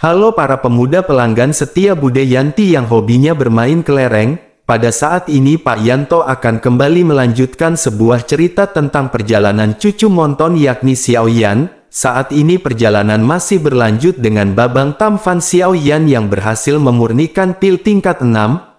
Halo para pemuda pelanggan setia Bude Yanti yang hobinya bermain kelereng. Pada saat ini Pak Yanto akan kembali melanjutkan sebuah cerita tentang perjalanan cucu Monton yakni Xiaoyan. Saat ini perjalanan masih berlanjut dengan Babang Tamfan Xiaoyan yang berhasil memurnikan pil tingkat 6,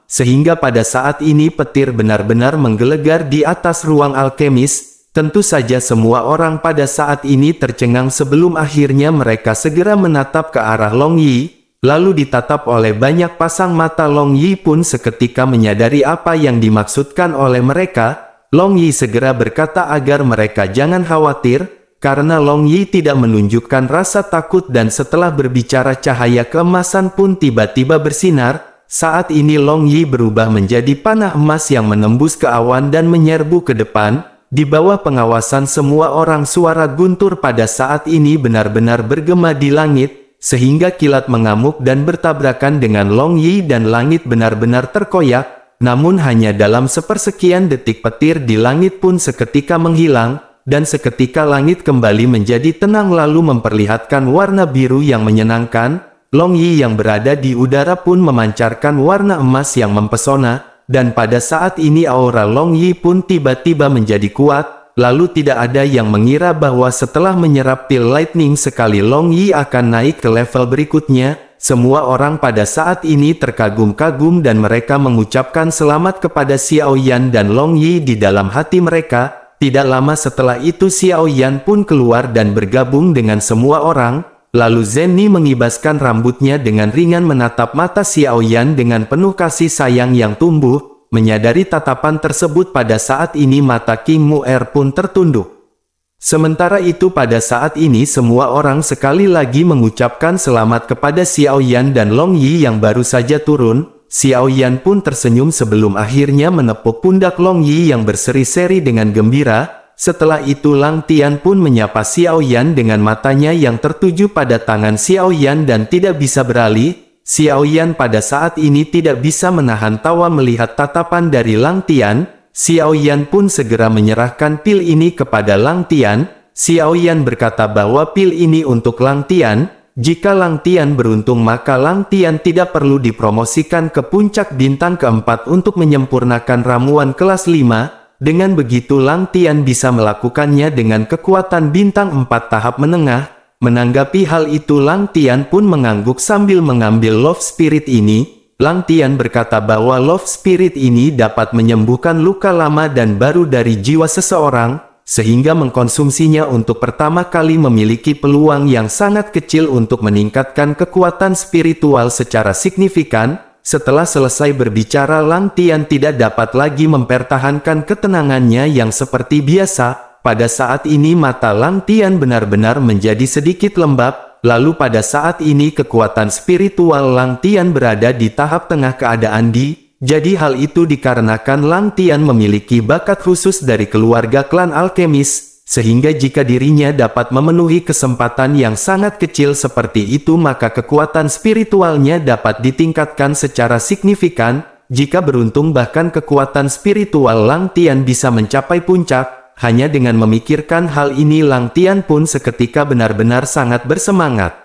sehingga pada saat ini petir benar-benar menggelegar di atas ruang alkemis. Tentu saja semua orang pada saat ini tercengang sebelum akhirnya mereka segera menatap ke arah Long Yi. Lalu ditatap oleh banyak pasang mata. Long Yi pun seketika menyadari apa yang dimaksudkan oleh mereka. Long Yi segera berkata agar mereka jangan khawatir, karena Long Yi tidak menunjukkan rasa takut dan setelah berbicara cahaya keemasan pun tiba-tiba bersinar. Saat ini Long Yi berubah menjadi panah emas yang menembus ke awan dan menyerbu ke depan. Di bawah pengawasan semua orang suara guntur pada saat ini benar-benar bergema di langit, sehingga kilat mengamuk dan bertabrakan dengan Long Yi dan langit benar-benar terkoyak. Namun hanya dalam sepersekian detik petir di langit pun seketika menghilang, dan seketika langit kembali menjadi tenang lalu memperlihatkan warna biru yang menyenangkan. Long Yi yang berada di udara pun memancarkan warna emas yang mempesona. Dan pada saat ini aura Long Yi pun tiba-tiba menjadi kuat, lalu tidak ada yang mengira bahwa setelah menyerap pil lightning sekali Long Yi akan naik ke level berikutnya. Semua orang pada saat ini terkagum-kagum dan mereka mengucapkan selamat kepada Xiaoyan dan Long Yi di dalam hati mereka. Tidak lama setelah itu Xiaoyan pun keluar dan bergabung dengan semua orang. Lalu Zenny mengibaskan rambutnya dengan ringan menatap mata Xiaoyan dengan penuh kasih sayang yang tumbuh. Menyadari tatapan tersebut pada saat ini mata King Mu'er pun tertunduk. Sementara itu pada saat ini semua orang sekali lagi mengucapkan selamat kepada Xiaoyan dan Long Yi yang baru saja turun. Xiaoyan pun tersenyum sebelum akhirnya menepuk pundak Long Yi yang berseri-seri dengan gembira. Setelah itu Lang Tian pun menyapa Xiaoyan dengan matanya yang tertuju pada tangan Xiaoyan dan tidak bisa beralih. Xiaoyan pada saat ini tidak bisa menahan tawa melihat tatapan dari Lang Tian. Xiaoyan pun segera menyerahkan pil ini kepada Lang Tian. Xiaoyan berkata bahwa pil ini untuk Lang Tian. Jika Lang Tian beruntung maka Lang Tian tidak perlu dipromosikan ke puncak bintang keempat untuk menyempurnakan ramuan kelas 5. Dengan begitu Lang Tian bisa melakukannya dengan kekuatan bintang 4 tahap menengah. Menanggapi hal itu Lang Tian pun mengangguk sambil mengambil Love Spirit ini. Lang Tian berkata bahwa Love Spirit ini dapat menyembuhkan luka lama dan baru dari jiwa seseorang, sehingga mengkonsumsinya untuk pertama kali memiliki peluang yang sangat kecil untuk meningkatkan kekuatan spiritual secara signifikan. Setelah selesai berbicara Lang Tian tidak dapat lagi mempertahankan ketenangannya yang seperti biasa. Pada saat ini mata Lang Tian benar-benar menjadi sedikit lembab. Lalu pada saat ini kekuatan spiritual Lang Tian berada di tahap tengah keadaan jadi hal itu dikarenakan Lang Tian memiliki bakat khusus dari keluarga klan alkemis. Sehingga jika dirinya dapat memenuhi kesempatan yang sangat kecil seperti itu maka kekuatan spiritualnya dapat ditingkatkan secara signifikan. Jika beruntung bahkan kekuatan spiritual Lang Tian bisa mencapai puncak. Hanya dengan memikirkan hal ini Lang Tian pun seketika benar-benar sangat bersemangat.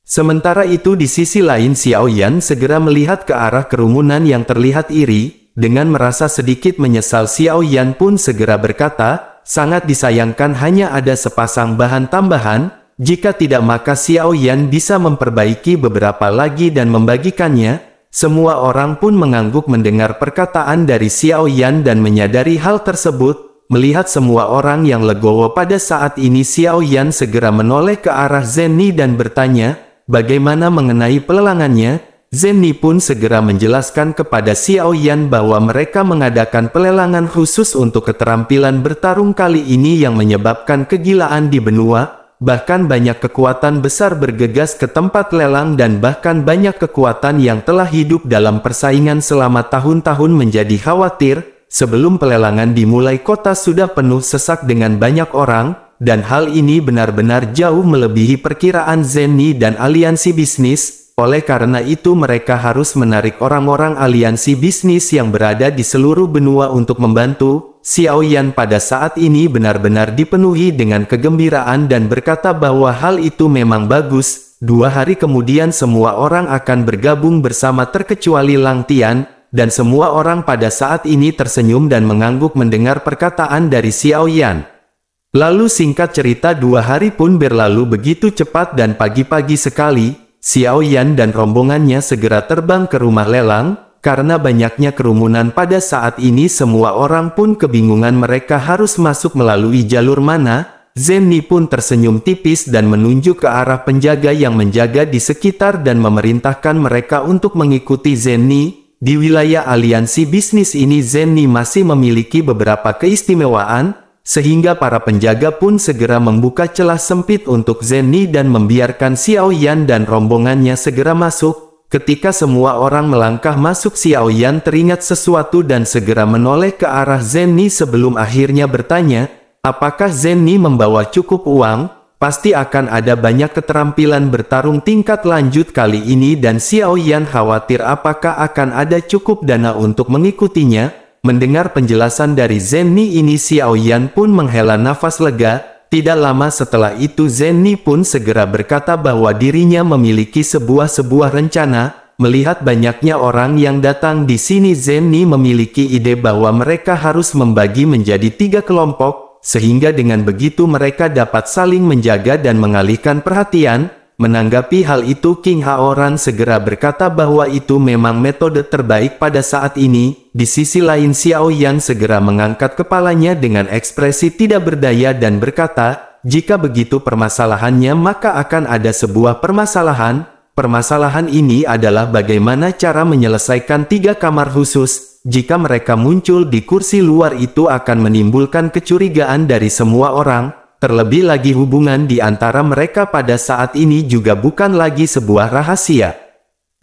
Sementara itu di sisi lain Xiaoyan segera melihat ke arah kerumunan yang terlihat iri. Dengan merasa sedikit menyesal Xiaoyan pun segera berkata, sangat disayangkan hanya ada sepasang bahan tambahan, jika tidak maka Xiaoyan bisa memperbaiki beberapa lagi dan membagikannya. Semua orang pun mengangguk mendengar perkataan dari Xiaoyan dan menyadari hal tersebut. Melihat semua orang yang legowo pada saat ini Xiaoyan segera menoleh ke arah Zenny dan bertanya, bagaimana mengenai pelelangannya? Zenny pun segera menjelaskan kepada Xiaoyan bahwa mereka mengadakan pelelangan khusus untuk keterampilan bertarung kali ini yang menyebabkan kegilaan di benua. Bahkan banyak kekuatan besar bergegas ke tempat lelang dan bahkan banyak kekuatan yang telah hidup dalam persaingan selama tahun-tahun menjadi khawatir. Sebelum pelelangan dimulai kota sudah penuh sesak dengan banyak orang, dan hal ini benar-benar jauh melebihi perkiraan Zenny dan aliansi bisnis. Oleh karena itu mereka harus menarik orang-orang aliansi bisnis yang berada di seluruh benua untuk membantu. Xiaoyan pada saat ini benar-benar dipenuhi dengan kegembiraan dan berkata bahwa hal itu memang bagus. 2 hari kemudian semua orang akan bergabung bersama terkecuali Lang Tian, dan semua orang pada saat ini tersenyum dan mengangguk mendengar perkataan dari Xiao Yan. Lalu singkat cerita 2 hari pun berlalu begitu cepat dan pagi-pagi sekali, Xiao Yan dan rombongannya segera terbang ke rumah lelang. Karena banyaknya kerumunan pada saat ini semua orang pun kebingungan mereka harus masuk melalui jalur mana. Zenni pun tersenyum tipis dan menunjuk ke arah penjaga yang menjaga di sekitar dan memerintahkan mereka untuk mengikuti Zenni. Di wilayah aliansi bisnis ini Zenni masih memiliki beberapa keistimewaan, sehingga para penjaga pun segera membuka celah sempit untuk Zenni dan membiarkan Xiao Yan dan rombongannya segera masuk. Ketika semua orang melangkah masuk, Xiao Yan teringat sesuatu dan segera menoleh ke arah Zenni sebelum akhirnya bertanya, apakah Zenni membawa cukup uang? Pasti akan ada banyak keterampilan bertarung tingkat lanjut kali ini dan Xiao Yan khawatir apakah akan ada cukup dana untuk mengikutinya. Mendengar penjelasan dari Zenni ini Xiao Yan pun menghela nafas lega. Tidak lama setelah itu Zenni pun segera berkata bahwa dirinya memiliki sebuah rencana. Melihat banyaknya orang yang datang di sini Zenni memiliki ide bahwa mereka harus membagi menjadi 3 kelompok, sehingga dengan begitu mereka dapat saling menjaga dan mengalihkan perhatian. Menanggapi hal itu King Haoran segera berkata bahwa itu memang metode terbaik pada saat ini. Di sisi lain Xiao Yan segera mengangkat kepalanya dengan ekspresi tidak berdaya dan berkata, jika begitu permasalahannya maka akan ada sebuah permasalahan. Permasalahan ini adalah bagaimana cara menyelesaikan 3 kamar khusus. Jika mereka muncul di kursi luar itu akan menimbulkan kecurigaan dari semua orang. Terlebih lagi hubungan di antara mereka pada saat ini juga bukan lagi sebuah rahasia.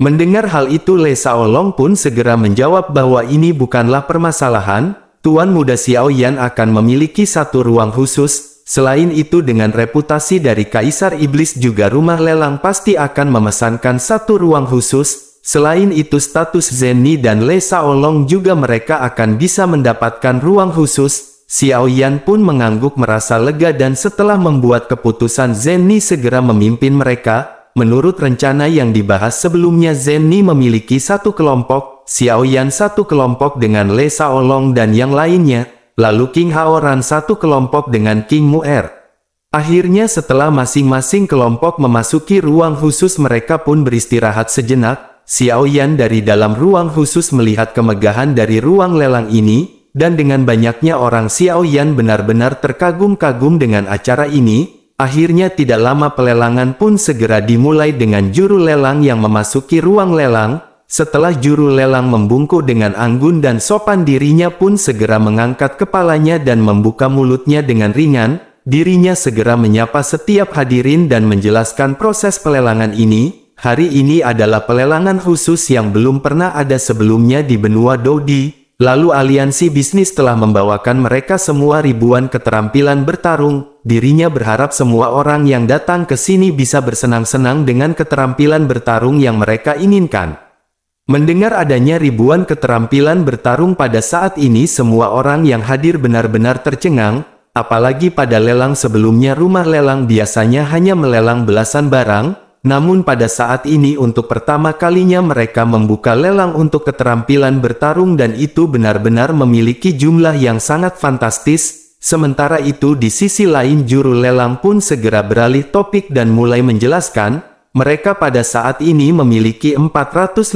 Mendengar hal itu Le Shaolong pun segera menjawab bahwa ini bukanlah permasalahan. Tuan Muda Xiao Yan akan memiliki 1 ruang khusus. Selain itu dengan reputasi dari Kaisar Iblis juga rumah lelang pasti akan memesankan 1 ruang khusus. Selain itu status Zenni dan Le Shaolong juga mereka akan bisa mendapatkan ruang khusus. Xiao Yan pun mengangguk merasa lega dan setelah membuat keputusan Zenni segera memimpin mereka. Menurut rencana yang dibahas sebelumnya Zenni memiliki 1 kelompok, Xiao Yan 1 kelompok dengan Le Shaolong dan yang lainnya, lalu King Haoran 1 kelompok dengan King Mu'er. Akhirnya setelah masing-masing kelompok memasuki ruang khusus mereka pun beristirahat sejenak. Xiao Yan dari dalam ruang khusus melihat kemegahan dari ruang lelang ini. Dan dengan banyaknya orang Xiao Yan benar-benar terkagum-kagum dengan acara ini. Akhirnya tidak lama pelelangan pun segera dimulai dengan juru lelang yang memasuki ruang lelang. Setelah juru lelang membungkuk dengan anggun dan sopan dirinya pun segera mengangkat kepalanya dan membuka mulutnya dengan ringan. Dirinya segera menyapa setiap hadirin dan menjelaskan proses pelelangan ini. Hari ini adalah pelelangan khusus yang belum pernah ada sebelumnya di benua Dodi. Lalu aliansi bisnis telah membawakan mereka semua ribuan keterampilan bertarung. Dirinya berharap semua orang yang datang ke sini bisa bersenang-senang dengan keterampilan bertarung yang mereka inginkan. Mendengar adanya ribuan keterampilan bertarung pada saat ini semua orang yang hadir benar-benar tercengang. Apalagi pada lelang sebelumnya rumah lelang biasanya hanya melelang belasan barang. Namun pada saat ini untuk pertama kalinya mereka membuka lelang untuk keterampilan bertarung dan itu benar-benar memiliki jumlah yang sangat fantastis. Sementara itu di sisi lain juru lelang pun segera beralih topik dan mulai menjelaskan, mereka pada saat ini memiliki 450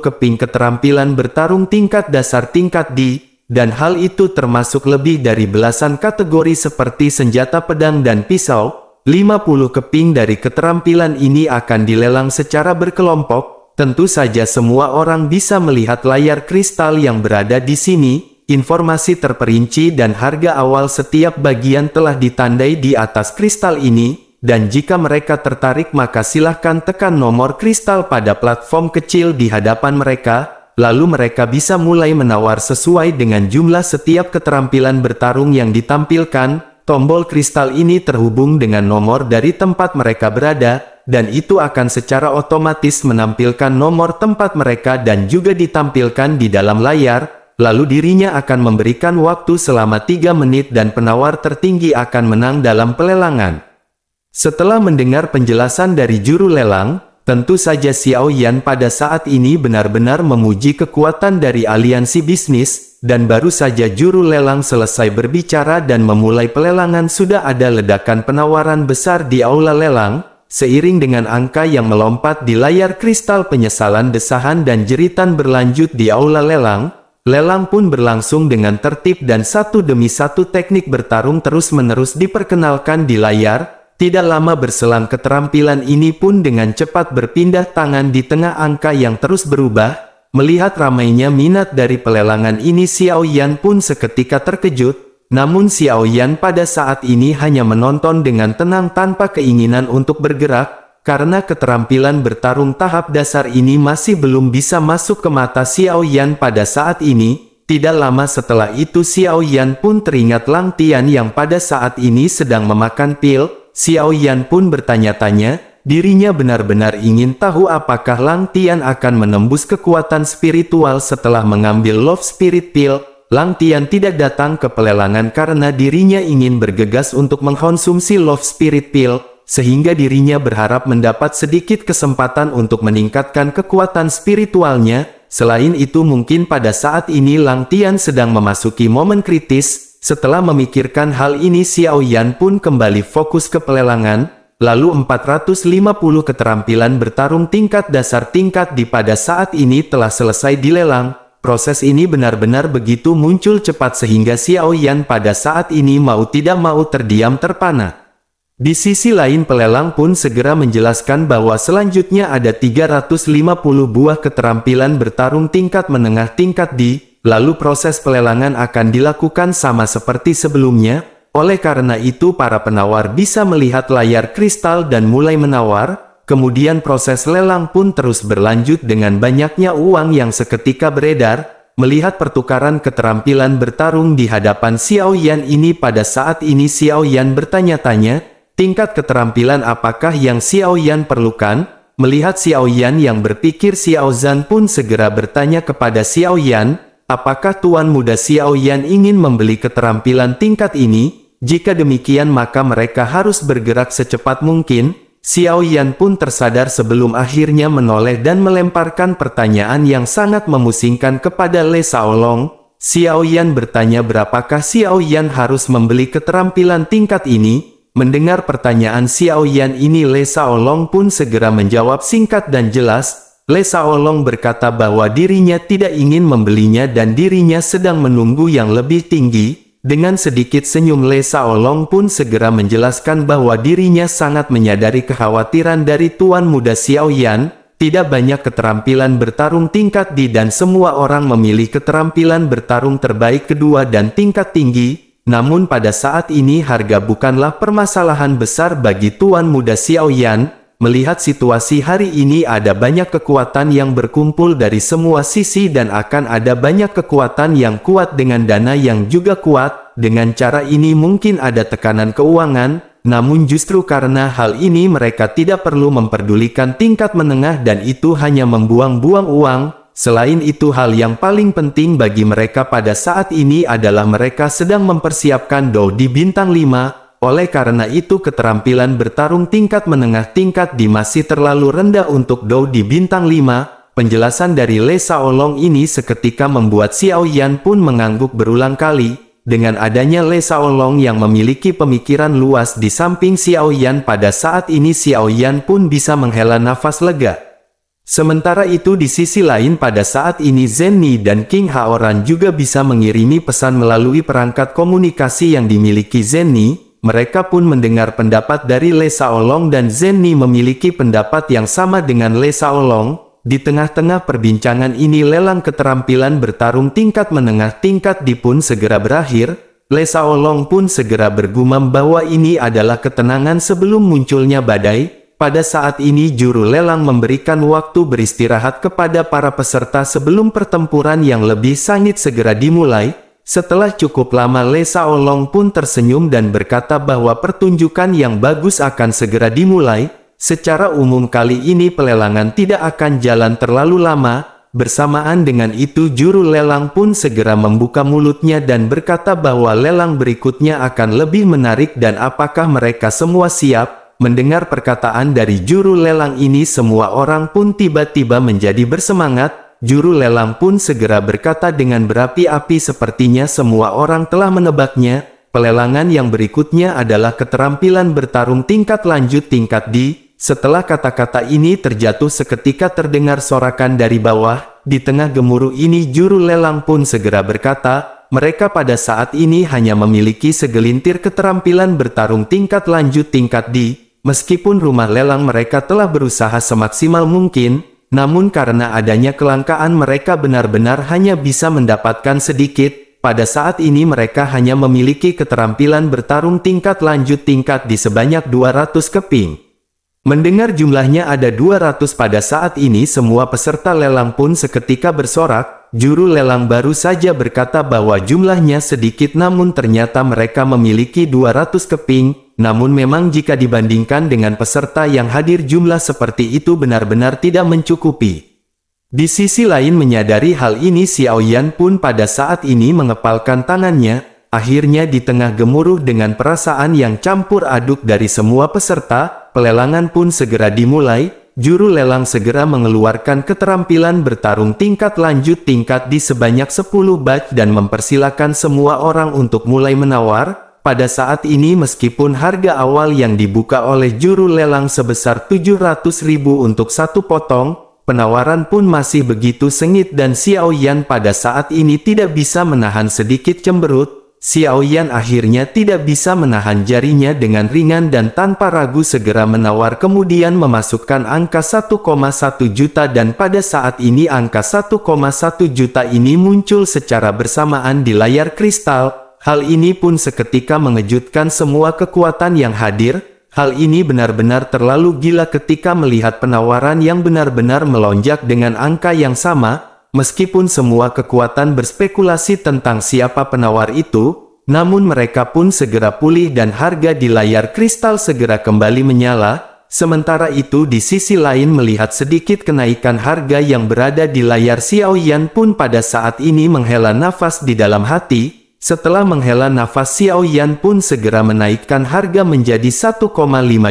keping keterampilan bertarung tingkat dasar tingkat D, dan hal itu termasuk lebih dari belasan kategori seperti senjata pedang dan pisau. 50 keping dari keterampilan ini akan dilelang secara berkelompok. Tentu saja semua orang bisa melihat layar kristal yang berada di sini. Informasi terperinci dan harga awal setiap bagian telah ditandai di atas kristal ini. Dan jika mereka tertarik maka silahkan tekan nomor kristal pada platform kecil di hadapan mereka. Lalu mereka bisa mulai menawar sesuai dengan jumlah setiap keterampilan bertarung yang ditampilkan. Tombol kristal ini terhubung dengan nomor dari tempat mereka berada, dan itu akan secara otomatis menampilkan nomor tempat mereka dan juga ditampilkan di dalam layar, lalu dirinya akan memberikan waktu selama 3 menit dan penawar tertinggi akan menang dalam pelelangan. Setelah mendengar penjelasan dari juru lelang, tentu saja Xiao Yan pada saat ini benar-benar memuji kekuatan dari aliansi bisnis, dan baru saja juru lelang selesai berbicara dan memulai pelelangan sudah ada ledakan penawaran besar di aula lelang, seiring dengan angka yang melompat di layar kristal penyesalan desahan dan jeritan berlanjut di aula lelang. Lelang pun berlangsung dengan tertib dan satu demi satu teknik bertarung terus-menerus diperkenalkan di layar. Tidak lama berselang keterampilan ini pun dengan cepat berpindah tangan di tengah angka yang terus berubah. Melihat ramainya minat dari pelelangan ini, Xiao Yan pun seketika terkejut. Namun Xiao Yan pada saat ini hanya menonton dengan tenang tanpa keinginan untuk bergerak, karena keterampilan bertarung tahap dasar ini masih belum bisa masuk ke mata Xiao Yan pada saat ini. Tidak lama setelah itu Xiao Yan pun teringat Lang Tian yang pada saat ini sedang memakan pil. Xiao Yan pun bertanya-tanya, dirinya benar-benar ingin tahu apakah Lang Tian akan menembus kekuatan spiritual setelah mengambil Love Spirit Pill. Lang Tian tidak datang ke pelelangan karena dirinya ingin bergegas untuk mengkonsumsi Love Spirit Pill, sehingga dirinya berharap mendapat sedikit kesempatan untuk meningkatkan kekuatan spiritualnya. Selain itu mungkin pada saat ini Lang Tian sedang memasuki momen kritis. Setelah memikirkan hal ini, Xiao Yan pun kembali fokus ke pelelangan. Lalu 450 keterampilan bertarung tingkat dasar tingkat di pada saat ini telah selesai dilelang. Proses ini benar-benar begitu muncul cepat sehingga Xiao Yan pada saat ini mau tidak mau terdiam terpana. Di sisi lain pelelang pun segera menjelaskan bahwa selanjutnya ada 350 buah keterampilan bertarung tingkat menengah tingkat lalu proses pelelangan akan dilakukan sama seperti sebelumnya. Oleh karena itu para penawar bisa melihat layar kristal dan mulai menawar. Kemudian proses lelang pun terus berlanjut dengan banyaknya uang yang seketika beredar. Melihat pertukaran keterampilan bertarung di hadapan Xiao Yan ini, pada saat ini Xiao Yan bertanya-tanya, tingkat keterampilan apakah yang Xiao Yan perlukan? Melihat Xiao Yan yang berpikir, Xiao Zhan pun segera bertanya kepada Xiao Yan, apakah Tuan Muda Xiao Yan ingin membeli keterampilan tingkat ini? Jika demikian maka mereka harus bergerak secepat mungkin. Xiao Yan pun tersadar sebelum akhirnya menoleh dan melemparkan pertanyaan yang sangat memusingkan kepada Le Shaolong. Xiao Yan bertanya berapakah Xiao Yan harus membeli keterampilan tingkat ini? Mendengar pertanyaan Xiao Yan ini, Le Shaolong pun segera menjawab singkat dan jelas. Le Shaolong berkata bahwa dirinya tidak ingin membelinya dan dirinya sedang menunggu yang lebih tinggi. Dengan sedikit senyum Le Shaolong pun segera menjelaskan bahwa dirinya sangat menyadari kekhawatiran dari Tuan Muda Xiao Yan. Tidak banyak keterampilan bertarung tingkat D dan semua orang memilih keterampilan bertarung terbaik kedua dan tingkat tinggi. Namun pada saat ini harga bukanlah permasalahan besar bagi Tuan Muda Xiao Yan. Melihat situasi hari ini ada banyak kekuatan yang berkumpul dari semua sisi dan akan ada banyak kekuatan yang kuat dengan dana yang juga kuat. Dengan cara ini mungkin ada tekanan keuangan, namun justru karena hal ini mereka tidak perlu memperdulikan tingkat menengah dan itu hanya membuang-buang uang. Selain itu hal yang paling penting bagi mereka pada saat ini adalah mereka sedang mempersiapkan Dou di bintang 5. Oleh karena itu keterampilan bertarung tingkat menengah tingkat D masih terlalu rendah untuk Dou di bintang 5. Penjelasan dari Le Shaolong ini seketika membuat Xiao Yan pun mengangguk berulang kali. Dengan adanya Le Shaolong yang memiliki pemikiran luas di samping Xiao Yan, pada saat ini Xiao Yan pun bisa menghela nafas lega. Sementara itu di sisi lain pada saat ini Zhen Ni dan King Haoran juga bisa mengirimi pesan melalui perangkat komunikasi yang dimiliki Zhen Ni. Mereka pun mendengar pendapat dari Le Shaolong dan Zhen Ni memiliki pendapat yang sama dengan Le Shaolong. Di tengah-tengah perbincangan ini lelang keterampilan bertarung tingkat menengah tingkat D pun segera berakhir. Le Shaolong pun segera bergumam bahwa ini adalah ketenangan sebelum munculnya badai. Pada saat ini juru lelang memberikan waktu beristirahat kepada para peserta sebelum pertempuran yang lebih sengit segera dimulai. Setelah cukup lama Le Shaolong pun tersenyum dan berkata bahwa pertunjukan yang bagus akan segera dimulai. Secara umum kali ini pelelangan tidak akan jalan terlalu lama. Bersamaan dengan itu juru lelang pun segera membuka mulutnya dan berkata bahwa lelang berikutnya akan lebih menarik dan apakah mereka semua siap. mendengar perkataan dari juru lelang ini semua orang pun tiba-tiba menjadi bersemangat. Juru lelang pun segera berkata dengan berapi-api sepertinya semua orang telah menebaknya. Pelelangan yang berikutnya adalah keterampilan bertarung tingkat lanjut tingkat D. Setelah kata-kata ini terjatuh seketika terdengar sorakan dari bawah. Di tengah gemuruh ini juru lelang pun segera berkata, mereka pada saat ini hanya memiliki segelintir keterampilan bertarung tingkat lanjut tingkat D. Meskipun rumah lelang mereka telah berusaha semaksimal mungkin, namun karena adanya kelangkaan mereka benar-benar hanya bisa mendapatkan sedikit. Pada saat ini mereka hanya memiliki keterampilan bertarung tingkat lanjut tingkat D sebanyak 200 keping. Mendengar jumlahnya ada 200 pada saat ini semua peserta lelang pun seketika bersorak. Juru lelang baru saja berkata bahwa jumlahnya sedikit namun ternyata mereka memiliki 200 keping. Namun memang jika dibandingkan dengan peserta yang hadir jumlah seperti itu benar-benar tidak mencukupi. Di sisi lain menyadari hal ini Xiao Yan pun pada saat ini mengepalkan tangannya. Akhirnya di tengah gemuruh dengan perasaan yang campur aduk dari semua peserta, pelelangan pun segera dimulai. Juru lelang segera mengeluarkan keterampilan bertarung tingkat lanjut tingkat di sebanyak 10 batch dan mempersilakan semua orang untuk mulai menawar. Pada saat ini meskipun harga awal yang dibuka oleh juru lelang sebesar 700.000 untuk satu potong, penawaran pun masih begitu sengit dan Xiao Yan pada saat ini tidak bisa menahan sedikit cemberut. Xiao Yan akhirnya tidak bisa menahan jarinya dengan ringan dan tanpa ragu segera menawar kemudian memasukkan angka 1,1 juta dan pada saat ini angka 1,1 juta ini muncul secara bersamaan di layar kristal. Hal ini pun seketika mengejutkan semua kekuatan yang hadir. Hal ini benar-benar terlalu gila ketika melihat penawaran yang benar-benar melonjak dengan angka yang sama. Meskipun semua kekuatan berspekulasi tentang siapa penawar itu, namun mereka pun segera pulih dan harga di layar kristal segera kembali menyala. Sementara itu di sisi lain melihat sedikit kenaikan harga yang berada di layar Xiao Yan pun pada saat ini menghela nafas di dalam hati. Setelah menghela nafas Xiao Yan pun segera menaikkan harga menjadi 1,5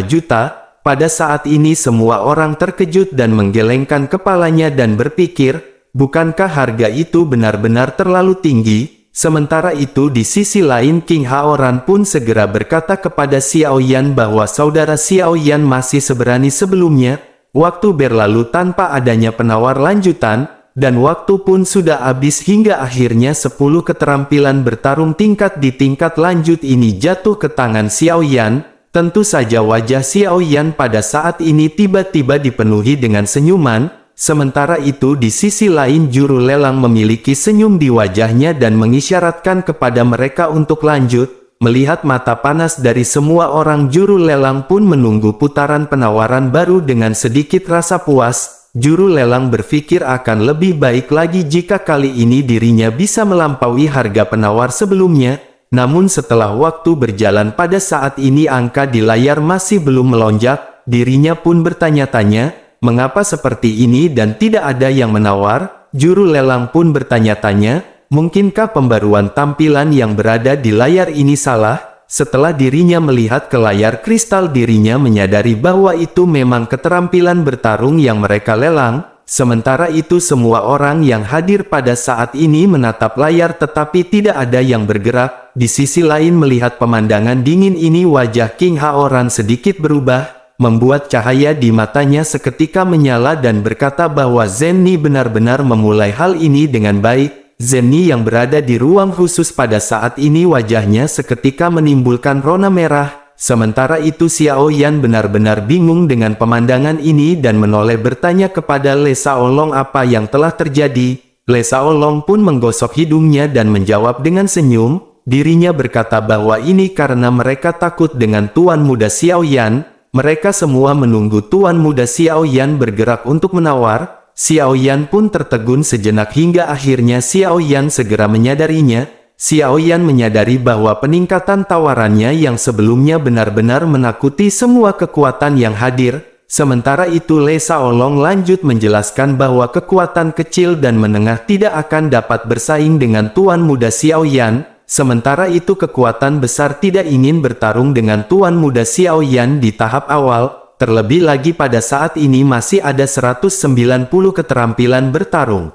juta. Pada saat ini semua orang terkejut dan menggelengkan kepalanya dan berpikir, bukankah harga itu benar-benar terlalu tinggi? Sementara itu di sisi lain King Haoran pun segera berkata kepada Xiao Yan bahwa saudara Xiao Yan masih seberani sebelumnya. Waktu berlalu tanpa adanya penawar lanjutan, dan waktu pun sudah habis hingga akhirnya 10 keterampilan bertarung tingkat di tingkat lanjut ini jatuh ke tangan Xiao Yan. Tentu saja wajah Xiao Yan pada saat ini tiba-tiba dipenuhi dengan senyuman. Sementara itu di sisi lain juru lelang memiliki senyum di wajahnya dan mengisyaratkan kepada mereka untuk lanjut. Melihat mata panas dari semua orang juru lelang pun menunggu putaran penawaran baru dengan sedikit rasa puas. Juru lelang berpikir akan lebih baik lagi jika kali ini dirinya bisa melampaui harga penawar sebelumnya. Namun setelah waktu berjalan pada saat ini angka di layar masih belum melonjak. Dirinya pun bertanya-tanya, mengapa seperti ini dan tidak ada yang menawar? Juru lelang pun bertanya-tanya, mungkinkah pembaruan tampilan yang berada di layar ini salah? Setelah dirinya melihat ke layar kristal dirinya menyadari bahwa itu memang keterampilan bertarung yang mereka lelang. Sementara itu semua orang yang hadir pada saat ini menatap layar tetapi tidak ada yang bergerak. Di sisi lain melihat pemandangan dingin ini wajah King Haoran sedikit berubah. Membuat cahaya di matanya seketika menyala dan berkata bahwa Zenny benar-benar memulai hal ini dengan baik. Zenny yang berada di ruang khusus pada saat ini wajahnya seketika menimbulkan rona merah. Sementara itu Xiao Yan benar-benar bingung dengan pemandangan ini dan menoleh bertanya kepada Le Shaolong apa yang telah terjadi. Le Shaolong pun menggosok hidungnya dan menjawab dengan senyum. Dirinya berkata bahwa ini karena mereka takut dengan Tuan Muda Xiao Yan. Mereka semua menunggu Tuan Muda Xiao Yan bergerak untuk menawar. Xiao Yan pun tertegun sejenak hingga akhirnya Xiao Yan segera menyadarinya. Xiao Yan menyadari bahwa peningkatan tawarannya yang sebelumnya benar-benar menakuti semua kekuatan yang hadir. Sementara itu Le Shaolong lanjut menjelaskan bahwa kekuatan kecil dan menengah tidak akan dapat bersaing dengan Tuan Muda Xiao Yan. sementara itu kekuatan besar tidak ingin bertarung dengan tuan muda Xiao Yan di tahap awal, terlebih lagi pada saat ini masih ada 190 keterampilan bertarung.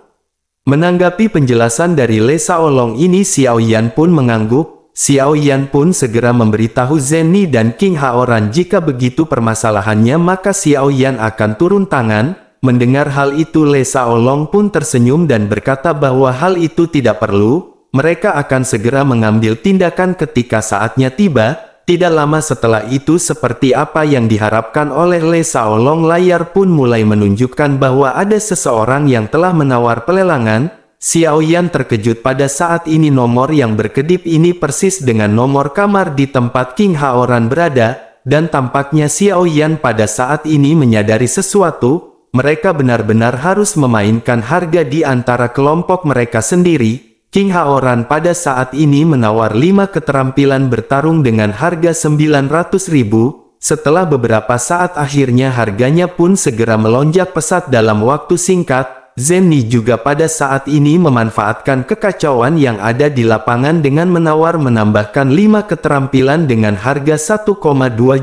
Menanggapi penjelasan dari Le Shaolong ini, Xiao Yan pun mengangguk. Xiao Yan pun segera memberitahu Zenny dan King Haoran jika begitu permasalahannya maka Xiao Yan akan turun tangan. Mendengar hal itu Le Shaolong pun tersenyum dan berkata bahwa hal itu tidak perlu, mereka akan segera mengambil tindakan ketika saatnya tiba. Tidak lama setelah itu seperti apa yang diharapkan oleh Le Shaolong, layar pun mulai menunjukkan bahwa ada seseorang yang telah menawar pelelangan. Xiao Yan terkejut pada saat ini nomor yang berkedip ini persis dengan nomor kamar di tempat King Haoran berada, dan tampaknya Xiao Yan pada saat ini menyadari sesuatu, mereka benar-benar harus memainkan harga di antara kelompok mereka sendiri. King Haoran pada saat ini menawar 5 keterampilan bertarung dengan harga 900.000, setelah beberapa saat akhirnya harganya pun segera melonjak pesat dalam waktu singkat. Zenny juga pada saat ini memanfaatkan kekacauan yang ada di lapangan dengan menambahkan 5 keterampilan dengan harga 1,2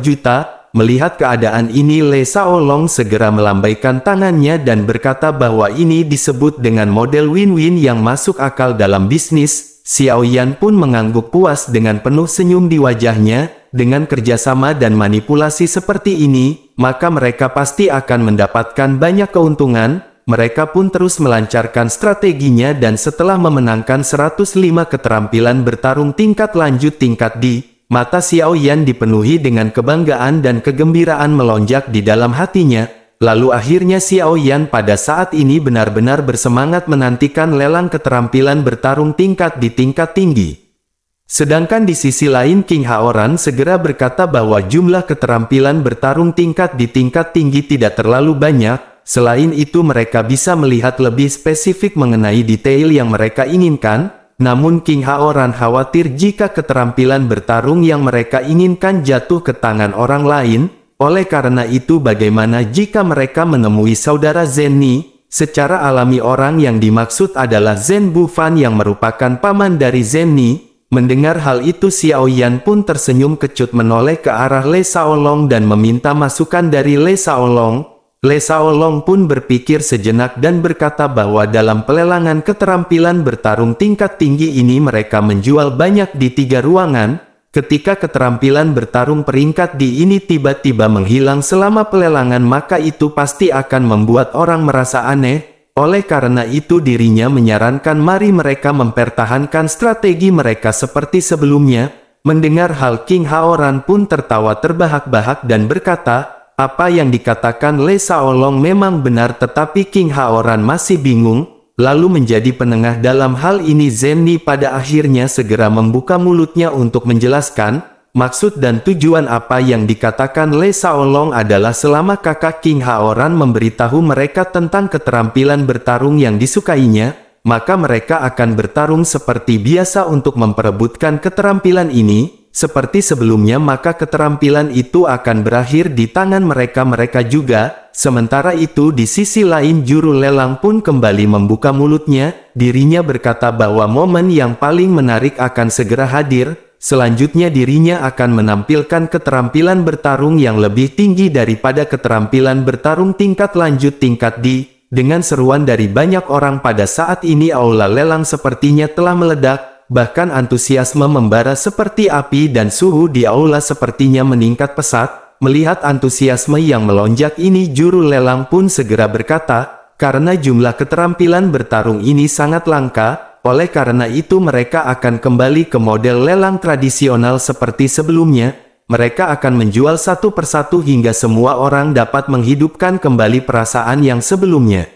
juta. Melihat keadaan ini Le Shaolong segera melambaikan tangannya dan berkata bahwa ini disebut dengan model win-win yang masuk akal dalam bisnis. Xiao Yan pun mengangguk puas dengan penuh senyum di wajahnya. Dengan kerjasama dan manipulasi seperti ini, maka mereka pasti akan mendapatkan banyak keuntungan. Mereka pun terus melancarkan strateginya dan setelah memenangkan 105 keterampilan bertarung tingkat lanjut tingkat D, mata Xiao Yan dipenuhi dengan kebanggaan dan kegembiraan melonjak di dalam hatinya. Lalu akhirnya Xiao Yan pada saat ini benar-benar bersemangat menantikan lelang keterampilan bertarung tingkat di tingkat tinggi. Sedangkan di sisi lain King Haoran segera berkata bahwa jumlah keterampilan bertarung tingkat di tingkat tinggi tidak terlalu banyak. Selain itu mereka bisa melihat lebih spesifik mengenai detail yang mereka inginkan, namun King Haoran khawatir jika keterampilan bertarung yang mereka inginkan jatuh ke tangan orang lain. Oleh karena itu bagaimana jika mereka menemui saudara Zenny? Secara alami orang yang dimaksud adalah Zen Bufan yang merupakan paman dari Zenny. Mendengar hal itu Xiao Yan pun tersenyum kecut menoleh ke arah Le Shaolong dan meminta masukan dari Le Shaolong. Le Shaolong pun berpikir sejenak dan berkata bahwa dalam pelelangan keterampilan bertarung tingkat tinggi ini mereka menjual banyak di 3 ruangan. Ketika keterampilan bertarung peringkat D ini tiba-tiba menghilang selama pelelangan maka itu pasti akan membuat orang merasa aneh. Oleh karena itu dirinya menyarankan mari mereka mempertahankan strategi mereka seperti sebelumnya. Mendengar hal King Haoran pun tertawa terbahak-bahak dan berkata, apa yang dikatakan Le Shaolong memang benar, tetapi King Haoran masih bingung. Lalu menjadi penengah dalam hal ini Zenny pada akhirnya segera membuka mulutnya untuk menjelaskan maksud dan tujuan apa yang dikatakan Le Shaolong adalah selama kakak King Haoran memberitahu mereka tentang keterampilan bertarung yang disukainya, maka mereka akan bertarung seperti biasa untuk memperebutkan keterampilan ini. Seperti sebelumnya maka keterampilan itu akan berakhir di tangan mereka juga. Sementara itu di sisi lain juru lelang pun kembali membuka mulutnya. Dirinya berkata bahwa momen yang paling menarik akan segera hadir. Selanjutnya dirinya akan menampilkan keterampilan bertarung yang lebih tinggi daripada keterampilan bertarung tingkat lanjut tingkat D. Dengan seruan dari banyak orang pada saat ini aula lelang sepertinya telah meledak. Bahkan antusiasme membara seperti api dan suhu di aula sepertinya meningkat pesat. Melihat antusiasme yang melonjak ini juru lelang pun segera berkata, karena jumlah keterampilan bertarung ini sangat langka, oleh karena itu mereka akan kembali ke model lelang tradisional seperti sebelumnya. Mereka akan menjual satu persatu hingga semua orang dapat menghidupkan kembali perasaan yang sebelumnya.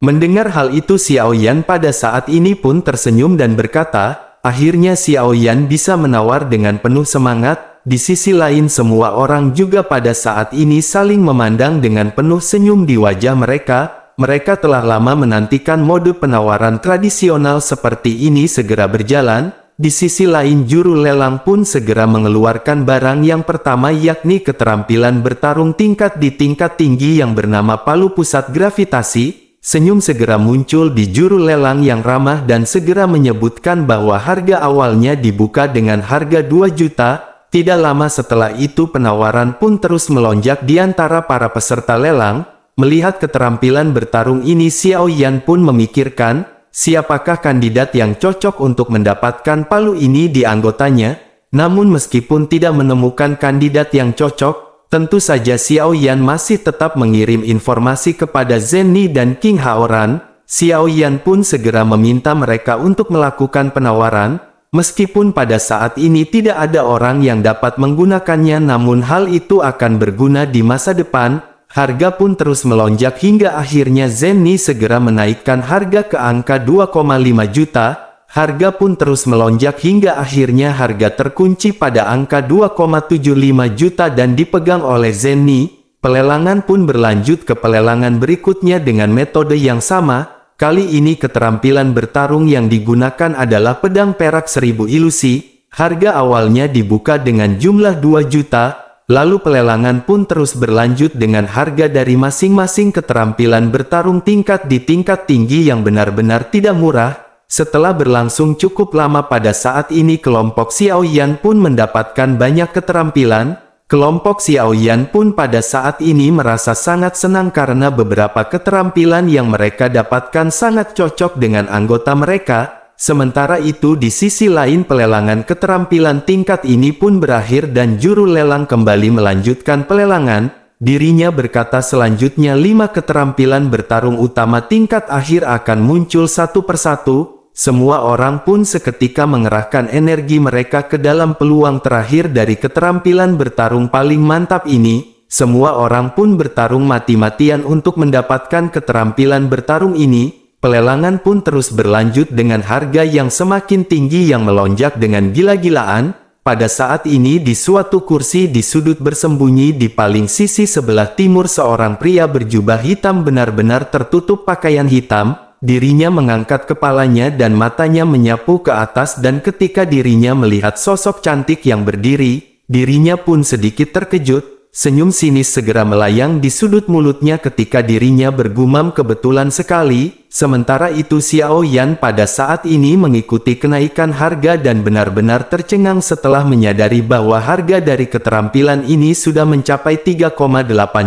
Mendengar hal itu Xiao Yan pada saat ini pun tersenyum dan berkata, akhirnya Xiao Yan bisa menawar dengan penuh semangat. Di sisi lain semua orang juga pada saat ini saling memandang dengan penuh senyum di wajah mereka. Mereka telah lama menantikan mode penawaran tradisional seperti ini segera berjalan. Di sisi lain juru lelang pun segera mengeluarkan barang yang pertama yakni keterampilan bertarung tingkat di tingkat tinggi yang bernama palu pusat gravitasi. Senyum segera muncul di juru lelang yang ramah dan segera menyebutkan bahwa harga awalnya dibuka dengan harga 2 juta. Tidak lama setelah itu penawaran pun terus melonjak di antara para peserta lelang. Melihat keterampilan bertarung ini, Xiao Yan pun memikirkan, siapakah kandidat yang cocok untuk mendapatkan palu ini di anggotanya. Namun meskipun tidak menemukan kandidat yang cocok, tentu saja Xiao Yan masih tetap mengirim informasi kepada Zhen Ni dan King Haoran. Xiao Yan pun segera meminta mereka untuk melakukan penawaran. Meskipun pada saat ini tidak ada orang yang dapat menggunakannya, namun hal itu akan berguna di masa depan. Harga pun terus melonjak hingga akhirnya Zhen Ni segera menaikkan harga ke angka 2,5 juta. Harga pun terus melonjak hingga akhirnya harga terkunci pada angka 2,75 juta dan dipegang oleh Zhen Ni. Pelelangan pun berlanjut ke pelelangan berikutnya dengan metode yang sama. Kali ini keterampilan bertarung yang digunakan adalah pedang perak 1000 ilusi. Harga awalnya dibuka dengan jumlah 2 juta. Lalu pelelangan pun terus berlanjut dengan harga dari masing-masing keterampilan bertarung tingkat di tingkat tinggi yang benar-benar tidak murah. Setelah berlangsung cukup lama, pada saat ini kelompok Xiao Yan pun mendapatkan banyak keterampilan. Kelompok Xiao Yan pun pada saat ini merasa sangat senang karena beberapa keterampilan yang mereka dapatkan sangat cocok dengan anggota mereka. Sementara itu di sisi lain pelelangan keterampilan tingkat ini pun berakhir dan juru lelang kembali melanjutkan pelelangan. Dirinya berkata selanjutnya 5 keterampilan bertarung utama tingkat akhir akan muncul satu persatu. Semua orang pun seketika mengerahkan energi mereka ke dalam peluang terakhir dari keterampilan bertarung paling mantap ini. Semua orang pun bertarung mati-matian untuk mendapatkan keterampilan bertarung ini. Pelelangan pun terus berlanjut dengan harga yang semakin tinggi yang melonjak dengan gila-gilaan. Pada saat ini di suatu kursi di sudut bersembunyi di paling sisi sebelah timur, seorang pria berjubah hitam benar-benar tertutup pakaian hitam. Dirinya mengangkat kepalanya dan matanya menyapu ke atas, dan ketika dirinya melihat sosok cantik yang berdiri, dirinya pun sedikit terkejut. Senyum sinis segera melayang di sudut mulutnya ketika dirinya bergumam, kebetulan sekali. Sementara itu Xiao Yan pada saat ini mengikuti kenaikan harga dan benar-benar tercengang setelah menyadari bahwa harga dari keterampilan ini sudah mencapai 3,8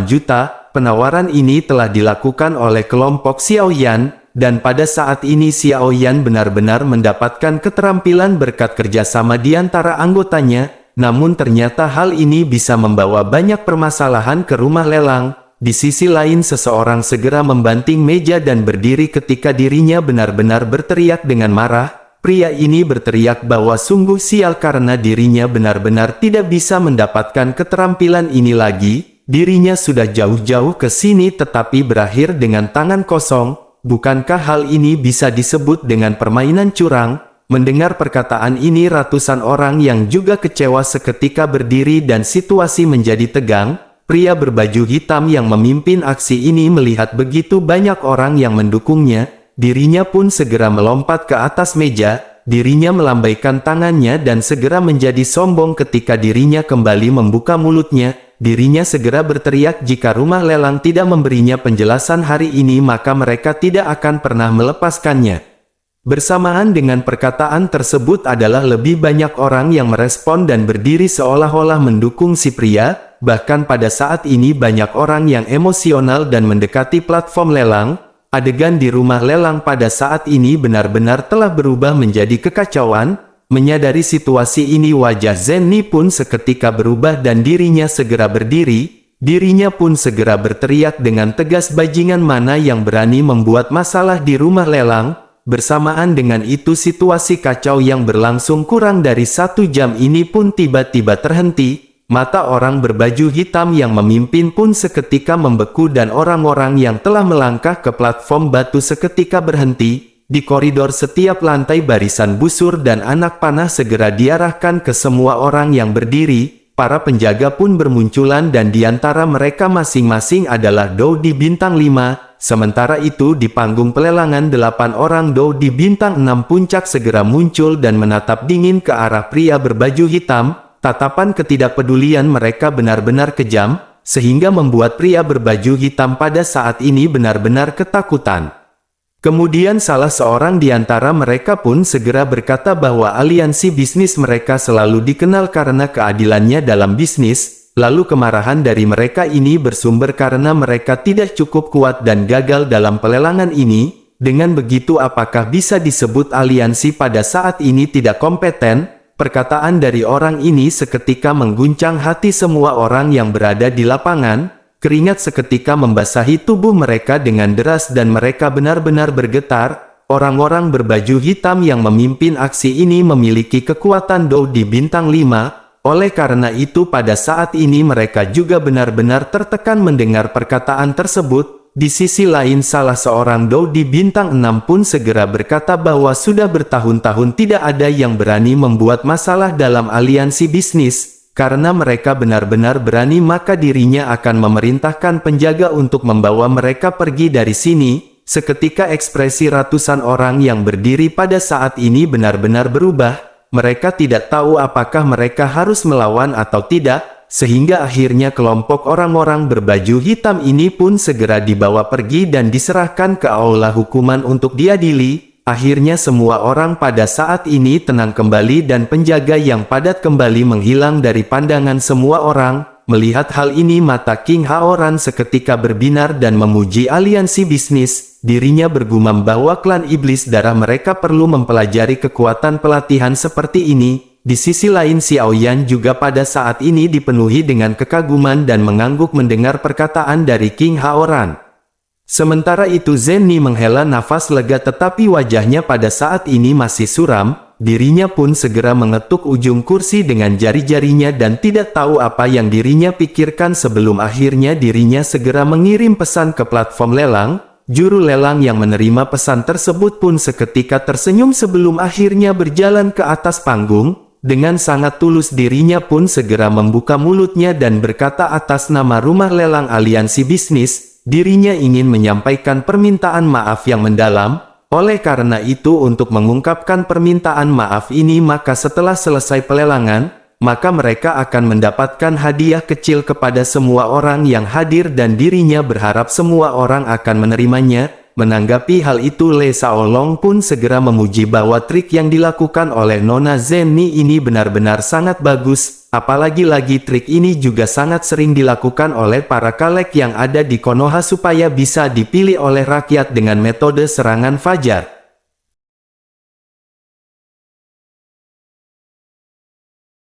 juta. Penawaran ini telah dilakukan oleh kelompok Xiao Yan. Dan pada saat ini Xiao Yan benar-benar mendapatkan keterampilan berkat kerjasama di antara anggotanya. Namun ternyata hal ini bisa membawa banyak permasalahan ke rumah lelang. Di sisi lain seseorang segera membanting meja dan berdiri ketika dirinya benar-benar berteriak dengan marah. Pria ini berteriak bahwa sungguh sial karena dirinya benar-benar tidak bisa mendapatkan keterampilan ini lagi. Dirinya sudah jauh-jauh ke sini tetapi berakhir dengan tangan kosong. Bukankah hal ini bisa disebut dengan permainan curang? Mendengar perkataan ini ratusan orang yang juga kecewa seketika berdiri dan situasi menjadi tegang. Pria berbaju hitam yang memimpin aksi ini melihat begitu banyak orang yang mendukungnya. Dirinya pun segera melompat ke atas meja. Dirinya melambaikan tangannya dan segera menjadi sombong ketika dirinya kembali membuka mulutnya. Dirinya segera berteriak jika rumah lelang tidak memberinya penjelasan hari ini maka mereka tidak akan pernah melepaskannya. Bersamaan dengan perkataan tersebut adalah lebih banyak orang yang merespon dan berdiri seolah-olah mendukung si pria. Bahkan pada saat ini banyak orang yang emosional dan mendekati platform lelang. Adegan di rumah lelang pada saat ini benar-benar telah berubah menjadi kekacauan. Menyadari situasi ini wajah Zhen Ni pun seketika berubah dan dirinya segera berdiri. Dirinya pun segera berteriak dengan tegas, bajingan mana yang berani membuat masalah di rumah lelang. Bersamaan dengan itu situasi kacau yang berlangsung kurang dari 1 jam ini pun tiba-tiba terhenti. Mata orang berbaju hitam yang memimpin pun seketika membeku dan orang-orang yang telah melangkah ke platform batu seketika berhenti. Di koridor setiap lantai barisan busur dan anak panah segera diarahkan ke semua orang yang berdiri. Para penjaga pun bermunculan dan di antara mereka masing-masing adalah Dou di bintang 5. Sementara itu di panggung pelelangan 8 orang Dou di bintang 6 puncak segera muncul dan menatap dingin ke arah pria berbaju hitam. Tatapan ketidakpedulian mereka benar-benar kejam. sehingga membuat pria berbaju hitam pada saat ini benar-benar ketakutan. Kemudian salah seorang di antara mereka pun segera berkata bahwa aliansi bisnis mereka selalu dikenal karena keadilannya dalam bisnis, lalu kemarahan dari mereka ini bersumber karena mereka tidak cukup kuat dan gagal dalam pelelangan ini. Dengan begitu apakah bisa disebut aliansi pada saat ini tidak kompeten? Perkataan dari orang ini seketika mengguncang hati semua orang yang berada di lapangan. Keringat seketika membasahi tubuh mereka dengan deras dan mereka benar-benar bergetar. Orang-orang berbaju hitam yang memimpin aksi ini memiliki kekuatan Dou di bintang 5. Oleh karena itu pada saat ini mereka juga benar-benar tertekan mendengar perkataan tersebut. Di sisi lain salah seorang Dou di bintang 6 pun segera berkata bahwa sudah bertahun-tahun tidak ada yang berani membuat masalah dalam aliansi bisnis. Karena mereka benar-benar berani maka dirinya akan memerintahkan penjaga untuk membawa mereka pergi dari sini. Seketika ekspresi ratusan orang yang berdiri pada saat ini benar-benar berubah. Mereka tidak tahu apakah mereka harus melawan atau tidak. Sehingga akhirnya kelompok orang-orang berbaju hitam ini pun segera dibawa pergi dan diserahkan ke aula hukuman untuk diadili. Akhirnya semua orang pada saat ini tenang kembali dan penjaga yang padat kembali menghilang dari pandangan semua orang. Melihat hal ini mata King Haoran seketika berbinar dan memuji aliansi bisnis. Dirinya bergumam bahwa klan iblis darah mereka perlu mempelajari kekuatan pelatihan seperti ini. Di sisi lain Xiao Yan juga pada saat ini dipenuhi dengan kekaguman dan mengangguk mendengar perkataan dari King Haoran. Sementara itu Zenni menghela nafas lega tetapi wajahnya pada saat ini masih suram. Dirinya pun segera mengetuk ujung kursi dengan jari-jarinya dan tidak tahu apa yang dirinya pikirkan sebelum akhirnya dirinya segera mengirim pesan ke platform lelang. Juru lelang yang menerima pesan tersebut pun seketika tersenyum sebelum akhirnya berjalan ke atas panggung. Dengan sangat tulus dirinya pun segera membuka mulutnya dan berkata atas nama rumah lelang aliansi bisnis. Dirinya ingin menyampaikan permintaan maaf yang mendalam. Oleh karena itu untuk mengungkapkan permintaan maaf ini maka setelah selesai pelelangan, maka mereka akan mendapatkan hadiah kecil kepada semua orang yang hadir dan dirinya berharap semua orang akan menerimanya. Menanggapi hal itu Le Shaolong pun segera memuji bahwa trik yang dilakukan oleh Nona Zenni ini benar-benar sangat bagus. Apalagi lagi trik ini juga sangat sering dilakukan oleh para kalek yang ada di Konoha supaya bisa dipilih oleh rakyat dengan metode serangan fajar.